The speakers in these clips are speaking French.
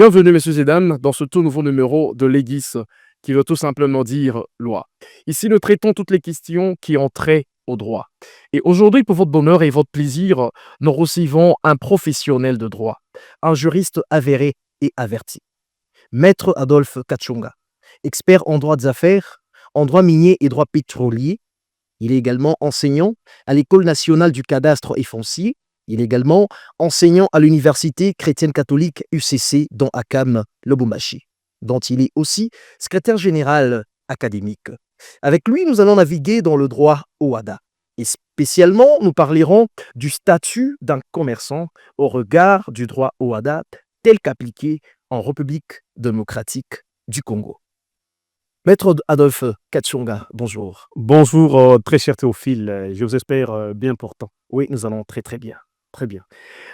Bienvenue, messieurs et dames, dans ce tout nouveau numéro de l'Aegis, qui veut tout simplement dire loi. Ici, nous traitons toutes les questions qui ont trait au droit. Et aujourd'hui, pour votre bonheur et votre plaisir, nous recevons un professionnel de droit, un juriste avéré et averti. Maître Adolphe Kachunga, expert en droit des affaires, en droit minier et droit pétrolier. Il est également enseignant à l'École nationale du cadastre et foncier. Il est également enseignant à l'Université chrétienne catholique UCC dans Akam, Lubumbashi, dont il est aussi secrétaire général académique. Avec lui, nous allons naviguer dans le droit OHADA. Et spécialement, nous parlerons du statut d'un commerçant au regard du droit OHADA tel qu'appliqué en République démocratique du Congo. Maître Adolphe Kachunga, bonjour. Bonjour, très cher Théophile, je vous espère bien portant. Oui, nous allons très bien. Très bien.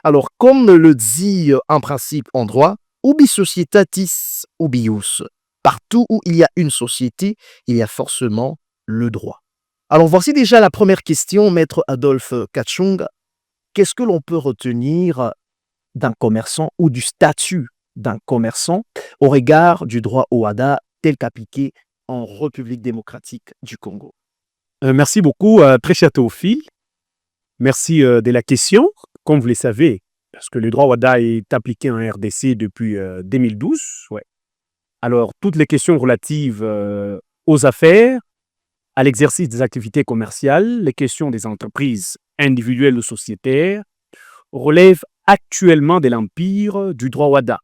Alors, comme le dit un principe en droit, ubi societatis ubius. Partout où il y a une société, il y a forcément le droit. Alors, voici déjà la première question, Maître Adolphe Kachunga. Qu'est-ce que l'on peut retenir d'un commerçant ou du statut d'un commerçant au regard du droit OHADA tel qu'appliqué en République démocratique du Congo? Merci beaucoup, très cher Théophile. Merci de la question. Comme vous le savez, parce que le droit OHADA est appliqué en RDC depuis 2012. Ouais. Alors, toutes les questions relatives aux affaires, à l'exercice des activités commerciales, les questions des entreprises individuelles ou sociétaires, relèvent actuellement de l'empire du droit OHADA.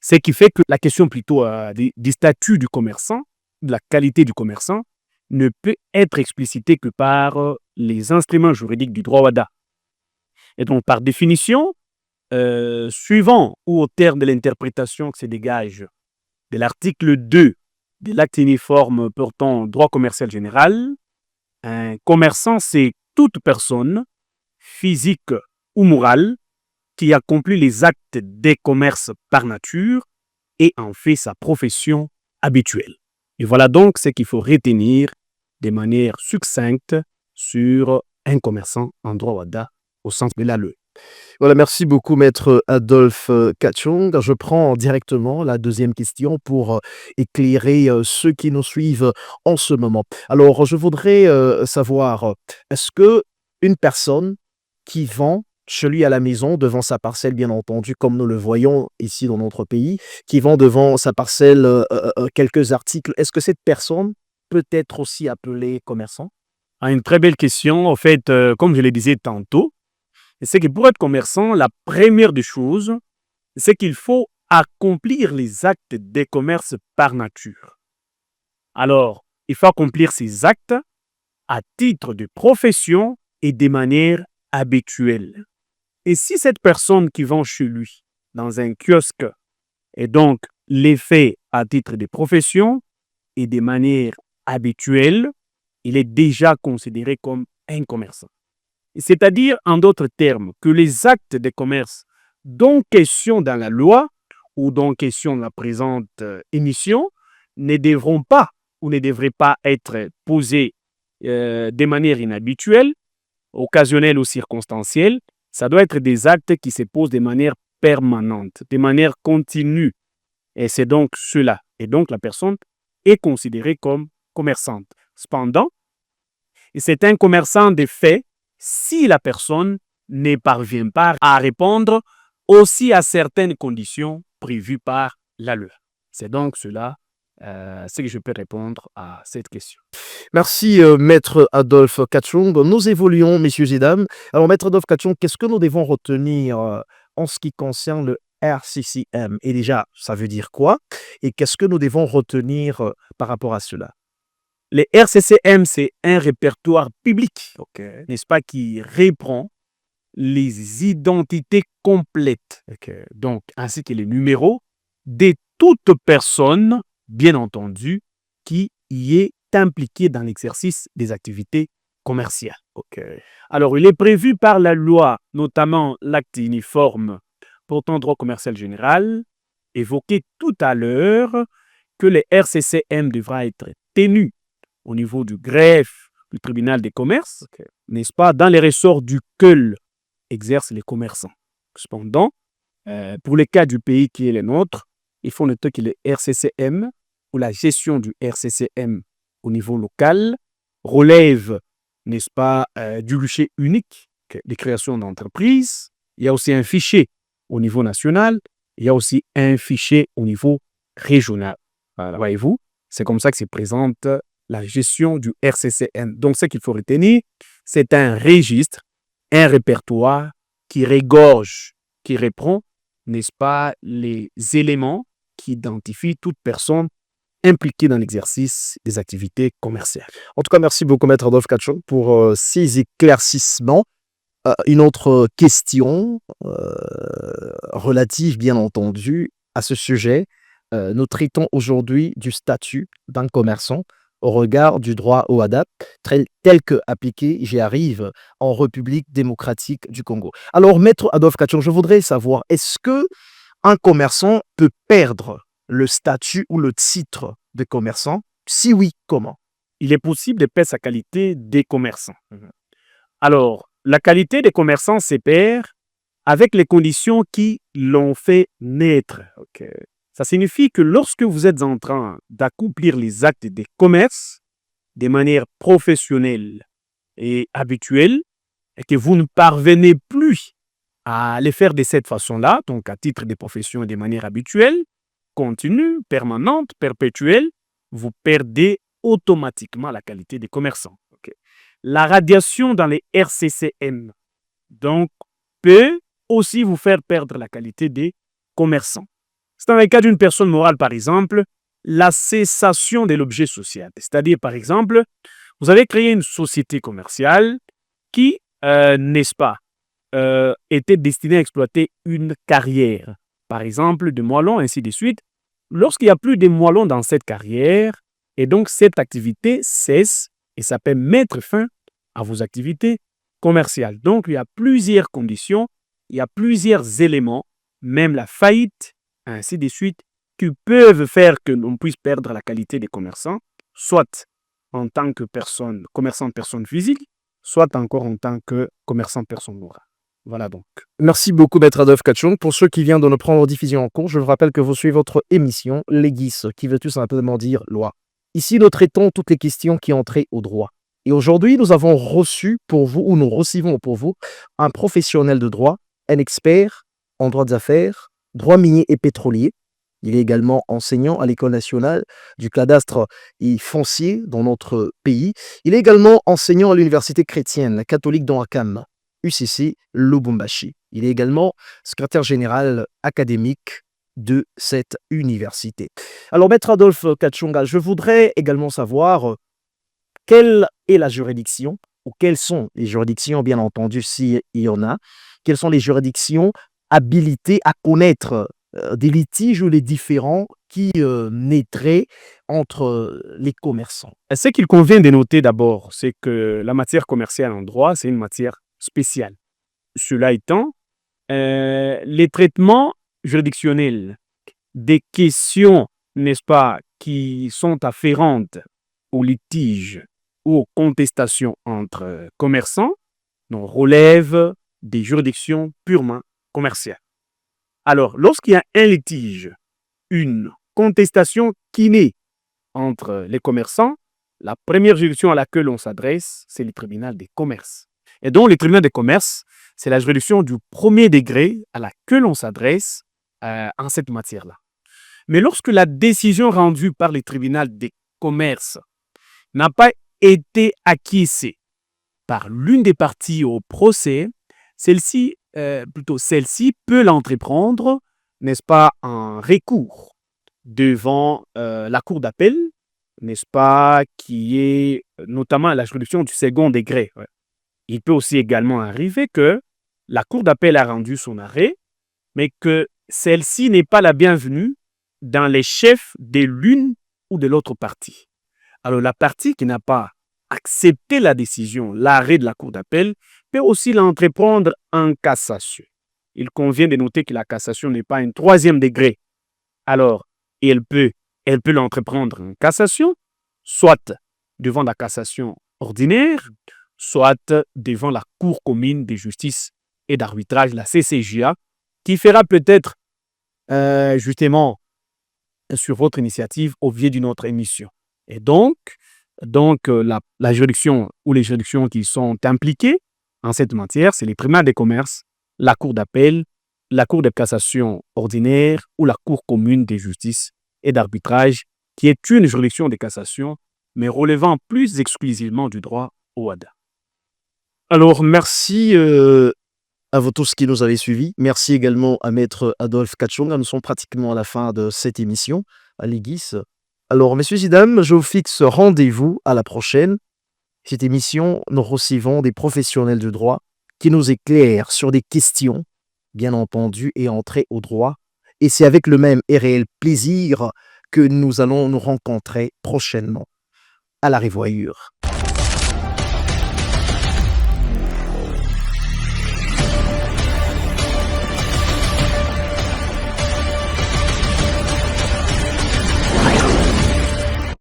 Ce qui fait que la question plutôt du statut du commerçant, de la qualité du commerçant, ne peut être explicitée que par les instruments juridiques du droit OHADA. Et donc, par définition, suivant ou au terme de l'interprétation que se dégage de l'article 2 de l'acte uniforme portant droit commercial général, un commerçant, c'est toute personne, physique ou morale, qui accomplit les actes des commerces par nature et en fait sa profession habituelle. Et voilà donc ce qu'il faut retenir de manière succincte sur un commerçant en droit OHADA au sens de la loi. Voilà, merci beaucoup, Maître Adolphe Kachung. Je prends directement la deuxième question pour éclairer ceux qui nous suivent en ce moment. Alors, je voudrais savoir, est-ce que une personne qui vend chez lui à la maison, devant sa parcelle, bien entendu, comme nous le voyons ici dans notre pays, qui vend devant sa parcelle quelques articles, est-ce que cette personne peut être aussi appelée commerçant? Une très belle question. En fait, comme je le disais tantôt, c'est que pour être commerçant, la première des choses, c'est qu'il faut accomplir les actes des commerces par nature. Alors, il faut accomplir ces actes à titre de profession et de manière habituelle. Et si cette personne qui vend chez lui dans un kiosque est donc les fait à titre de profession et de manière habituelle, il est déjà considéré comme un commerçant. C'est-à-dire, en d'autres termes, que les actes de commerce dont question dans la loi ou dont question dans la présente émission ne devront pas ou ne devraient pas être posés de manière inhabituelle, occasionnelle ou circonstancielle. Ça doit être des actes qui se posent de manière permanente, de manière continue. Et c'est donc cela. Et donc, la personne est considérée comme commerçante. Cependant, c'est un commerçant de fait si la personne ne parvient pas à répondre aussi à certaines conditions prévues par la loi. C'est donc cela ce que je peux répondre à cette question. Merci, Maître Adolphe Kachung. Nous évoluons, messieurs et dames. Alors, Maître Adolphe Kachung, qu'est-ce que nous devons retenir en ce qui concerne le RCCM? Et déjà, ça veut dire quoi? Et qu'est-ce que nous devons retenir par rapport à cela? Le RCCM, c'est un répertoire public, n'est-ce pas, qui reprend les identités complètes, donc ainsi que les numéros de toute personne, bien entendu, qui y est impliquée dans l'exercice des activités commerciales. Alors, il est prévu par la loi, notamment l'acte uniforme portant droit commercial général, évoqué tout à l'heure, que le RCCM devra être tenu au niveau du greffe du tribunal des commerces, n'est-ce pas, dans les ressorts duquel exercent les commerçants. Cependant, Pour le cas du pays qui est le nôtre, il faut noter que le RCCM ou la gestion du RCCM au niveau local relève, n'est-ce pas, du guichet unique de création d'entreprise. Il y a aussi un fichier au niveau national. Il y a aussi un fichier au niveau régional. Voilà. Voyez-vous, c'est comme ça que se présente la gestion du RCCM. Donc, ce qu'il faut retenir, c'est un registre, un répertoire qui regorge, qui reprend, n'est-ce pas, les éléments qui identifient toute personne impliquée dans l'exercice des activités commerciales. En tout cas, merci beaucoup, Maître Adolphe Kachong, pour ces éclaircissements. Une autre question relative, bien entendu, à ce sujet. Nous traitons aujourd'hui du statut d'un commerçant au regard du droit au ADAP, tel que appliqué, j'y arrive, en République démocratique du Congo. Alors, Maître Adolphe Kachong, je voudrais savoir, est-ce que un commerçant peut perdre le statut ou le titre de commerçant? Si oui, comment? Il est possible de perdre sa qualité de commerçant. Alors, la qualité des commerçants se perd avec les conditions qui l'ont fait naître. Ça signifie que lorsque vous êtes en train d'accomplir les actes de commerce de manière professionnelle et habituelle, et que vous ne parvenez plus à les faire de cette façon-là, donc à titre de profession et de manière habituelle, continue, permanente, perpétuelle, vous perdez automatiquement la qualité des commerçants. La radiation dans les RCCM, donc, peut aussi vous faire perdre la qualité des commerçants. C'est dans le cas d'une personne morale, par exemple, la cessation de l'objet social. C'est-à-dire, par exemple, vous avez créé une société commerciale qui, n'est-ce pas, était destinée à exploiter une carrière, par exemple, de moellons, ainsi de suite. Lorsqu'il n'y a plus de moellons dans cette carrière, et donc cette activité cesse, et ça peut mettre fin à vos activités commerciales. Donc, il y a plusieurs conditions, il y a plusieurs éléments, même la faillite, ainsi de suite, qui peuvent faire que l'on puisse perdre la qualité des commerçants, soit en tant que personne, commerçant personne physique, soit encore en tant que commerçant personne morale. Voilà donc. Merci beaucoup, Maître Adolphe Kachong. Pour ceux qui viennent de nous prendre en diffusion en cours, je vous rappelle que vous suivez votre émission Légis, qui veut tout simplement dire loi. Ici, nous traitons toutes les questions qui ont trait au droit. Et aujourd'hui, nous avons reçu pour vous, ou nous recevons pour vous, un professionnel de droit, un expert en droit des affaires, droit minier et pétrolier. Il est également enseignant à l'École nationale du cadastre et foncier dans notre pays. Il est également enseignant à l'Université chrétienne catholique d'Ouakam, UCC Lubumbashi. Il est également secrétaire général académique de cette université. Alors, Maître Adolphe Kachonga, je voudrais également savoir quelle est la juridiction, ou quelles sont les juridictions, bien entendu, s'il y en a, quelles sont les juridictions habilitées à connaître des litiges ou les différends qui naîtraient entre les commerçants. Ce qu'il convient de noter d'abord, c'est que la matière commerciale en droit, c'est une matière spéciale. Cela étant, les traitements juridictionnels des questions, n'est-ce pas, qui sont afférentes aux litiges ou aux contestations entre commerçants, relèvent des juridictions purement commerciales. Alors, lorsqu'il y a un litige, une contestation qui naît entre les commerçants, la première juridiction à laquelle on s'adresse, c'est le tribunal des commerces. Et donc, le tribunal des commerces, c'est la juridiction du premier degré à laquelle on s'adresse en cette matière-là. Mais lorsque la décision rendue par le tribunal des commerces n'a pas été acquiescée par l'une des parties au procès, celle-ci peut l'entreprendre, n'est-ce pas, en recours devant la cour d'appel, n'est-ce pas, qui est notamment la juridiction du second degré. Il peut aussi également arriver que la cour d'appel a rendu son arrêt, mais que celle-ci n'est pas la bienvenue dans les chefs de l'une ou de l'autre partie. Alors la partie qui n'a pas accepté la décision, l'arrêt de la cour d'appel, peut aussi l'entreprendre en cassation. Il convient de noter que la cassation n'est pas un troisième degré. Alors, elle peut l'entreprendre en cassation, soit devant la cassation ordinaire, soit devant la Cour commune de justice et d'arbitrage, la CCJA, qui fera peut-être justement sur votre initiative au biais d'une autre émission. Et la juridiction ou les juridictions qui sont impliquées en cette matière, c'est les tribunaux des commerces, la Cour d'appel, la Cour de cassation ordinaire ou la Cour commune de justice et d'arbitrage, qui est une juridiction de cassation, mais relevant plus exclusivement du droit au WADA. Alors, merci à vous tous qui nous avez suivis. Merci également à Maître Adolphe Kachonga. Nous sommes pratiquement à la fin de cette émission à l'Egis. Alors, messieurs et dames, je vous fixe rendez-vous à la prochaine. Cette émission, nous recevons des professionnels du droit qui nous éclairent sur des questions, bien entendu, et entrées au droit. Et c'est avec le même et réel plaisir que nous allons nous rencontrer prochainement. À la revoyure.